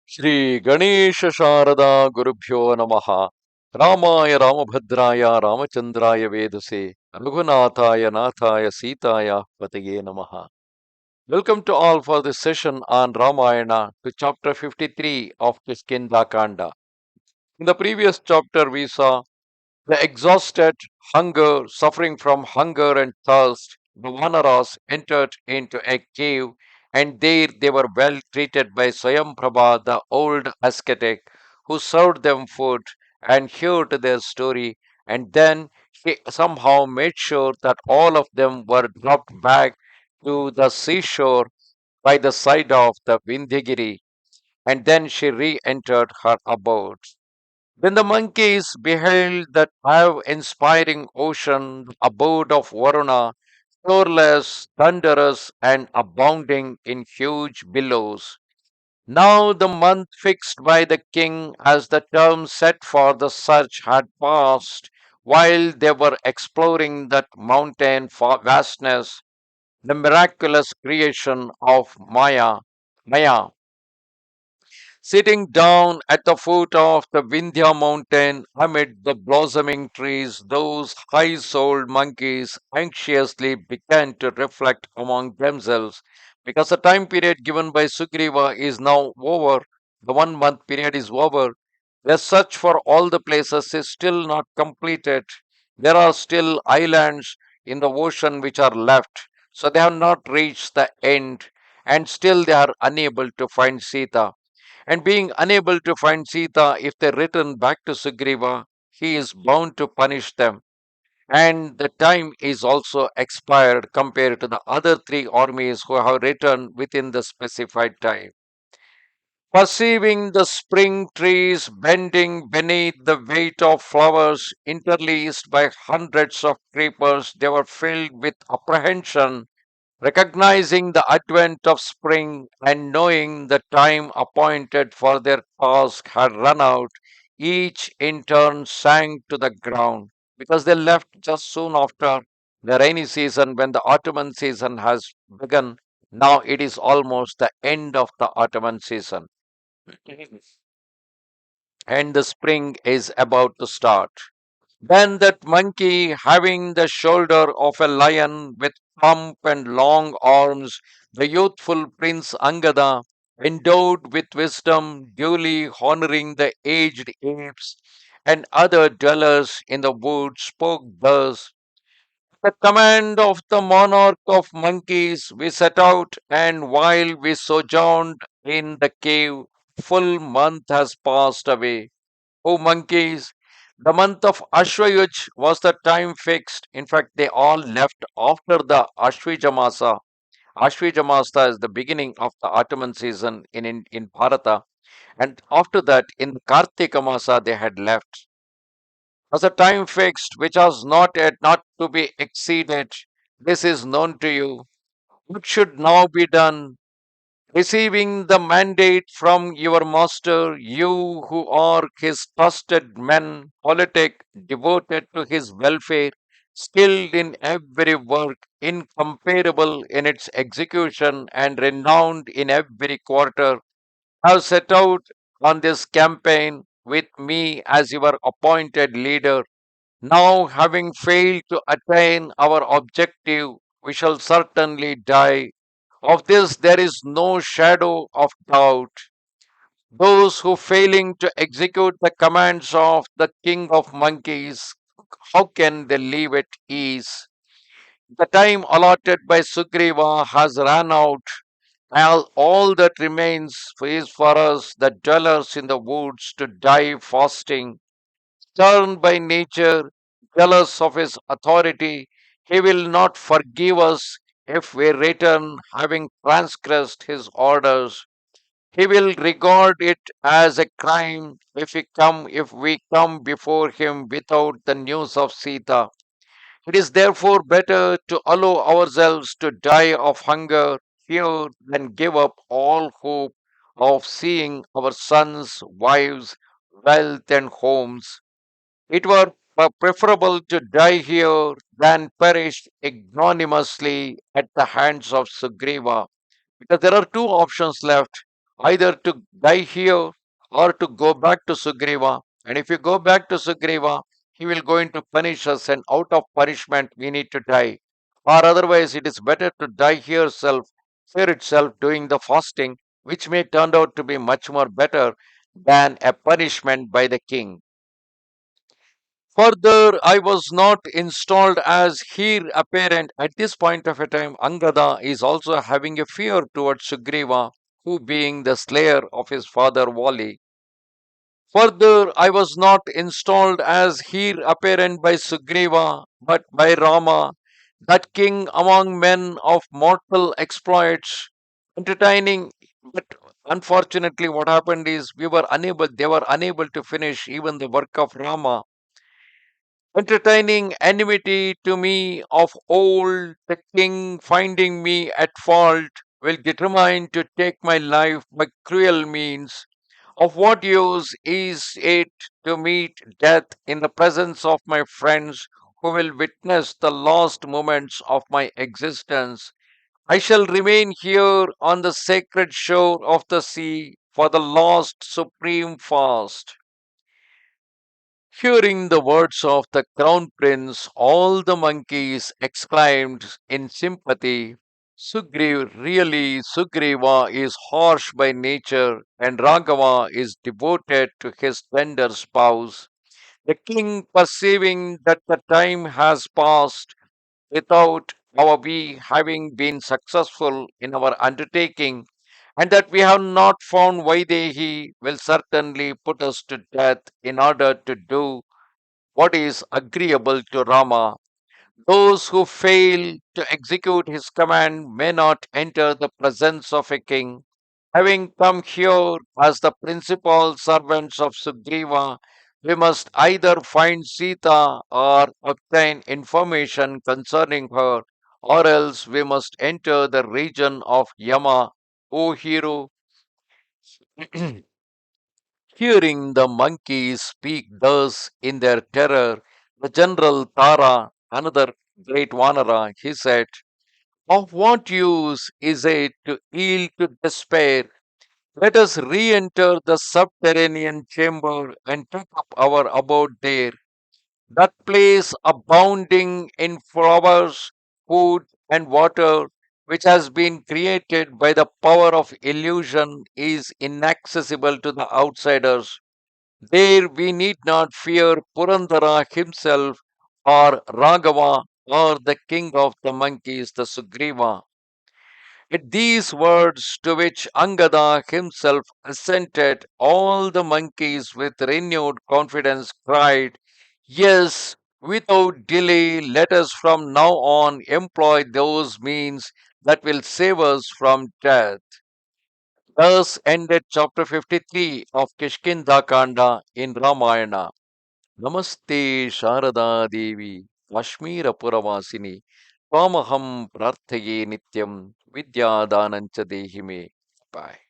Shri Ganesha Sharada Gurubhyo Namaha Ramaya Ramabhadraya Ramachandraya Vedase Raghunathaya Nathaya Sitaya Pataye Namaha. Welcome to all for this session on Ramayana to chapter 53 of Kishkindha Kanda. In the previous chapter we saw the exhausted, suffering from hunger and thirst, the Vanaras entered into a cave, and there they were well treated by Swayamprabha, the old ascetic, who served them food and heard their story. And then he somehow made sure that all of them were dropped back to the seashore by the side of the Vindhyagiri, and then she re entered her abode. When the monkeys beheld that awe-inspiring ocean, the abode of Varuna, shoreless, thunderous, and abounding in huge billows, now the month fixed by the king as the term set for the search had passed, while they were exploring that mountain vastness, the miraculous creation of Maya, sitting down at the foot of the Vindhya mountain amid the blossoming trees, those high souled monkeys anxiously began to reflect among themselves because the time period given by Sugriva is now over. The 1 month period is over. Their search for all the places is still not completed. There are still islands in the ocean which are left, so they have not reached the end, and still they are unable to find Sita. And being unable to find Sita, if they return back to Sugriva, he is bound to punish them. And the time is also expired compared to the other three armies who have returned within the specified time. Perceiving the spring trees bending beneath the weight of flowers interlaced by hundreds of creepers, they were filled with apprehension. Recognizing the advent of spring and knowing the time appointed for their task had run out, each in turn sank to the ground because they left just soon after the rainy season when the autumn season has begun. Now it is almost the end of the autumn season and the spring is about to start. Then that monkey, having the shoulder of a lion with hump and long arms, the youthful Prince Angada, endowed with wisdom, duly honoring the aged apes and other dwellers in the wood, spoke thus: the command of the monarch of monkeys, we set out, and while we sojourned in the cave, full month has passed away. O monkeys, the month of Ashwayuj was the time fixed. In fact, they all left after the Ashwijamasa. Ashwijamasa is the beginning of the autumn season in Bharata. And after that, in the Kartika Masa, they had left. Was a time fixed which was not to be exceeded. This is known to you. What should now be done? Receiving the mandate from your master, you who are his trusted men, politic, devoted to his welfare, skilled in every work, incomparable in its execution, and renowned in every quarter, have set out on this campaign with me as your appointed leader. Now, having failed to attain our objective, we shall certainly die. Of this there is no shadow of doubt. Those who failing to execute the commands of the king of monkeys, how can they live at ease? The time allotted by Sugriva has run out. All that remains is for us, the dwellers in the woods, to die fasting. Stern by nature, jealous of his authority, he will not forgive us if we return having transgressed his orders. He will regard it as a crime if we come before him without the news of Sita. It is therefore better to allow ourselves to die of hunger here than give up all hope of seeing our sons, wives, wealth, and homes. It were preferable to die here than perish ignominiously at the hands of Sugriva, because there are two options left. either to die here or to go back to Sugriva. And if you go back to Sugriva, he will going to punish us, and out of punishment we need to die. Or otherwise, it is better to die here itself doing the fasting, which may turn out to be much more better than a punishment by the king. Further, I was not installed as heir apparent. At this point of a time, Angada is also having a fear towards Sugriva, who being the slayer of his father Wali. Further, I was not installed as heir apparent by Sugriva, but by Rama, that king among men of mortal exploits, entertaining. But unfortunately, what happened is they were unable to finish even the work of Rama, entertaining enmity to me of old, the king finding me at fault, will determine to take my life by cruel means. Of what use is it to meet death in the presence of my friends who will witness the last moments of my existence? I shall remain here on the sacred shore of the sea for the last supreme fast. Hearing the words of the crown prince, all the monkeys exclaimed in sympathy, Sugriva is harsh by nature, and Raghava is devoted to his tender spouse. The king, perceiving that the time has passed without we having been successful in our undertaking, and that we have not found Vaidehi, will certainly put us to death in order to do what is agreeable to Rama. Those who fail to execute his command may not enter the presence of a king. Having come here as the principal servants of Sugriva, we must either find Sita or obtain information concerning her, or else we must enter the region of Yama. O hero, hearing the monkeys speak thus in their terror, the general Tara, another great Vanara, he said, of what use is it to yield to despair? Let us re enter the subterranean chamber and take up our abode there. That place abounding in flowers, food, and water, which has been created by the power of illusion, is inaccessible to the outsiders. There we need not fear Purandara himself or Raghava or the king of the monkeys, the Sugriva. At these words, to which Angada himself assented, all the monkeys with renewed confidence cried, Yes, without delay, let us from now on employ those means that will save us from death. Thus ended chapter 53 of Kishkindha Kanda in Ramayana. Namaste Sharada Devi Kashmira Puravasini Twamaham Prarthaye Nityam Vidya Danancha Dehime. Bye.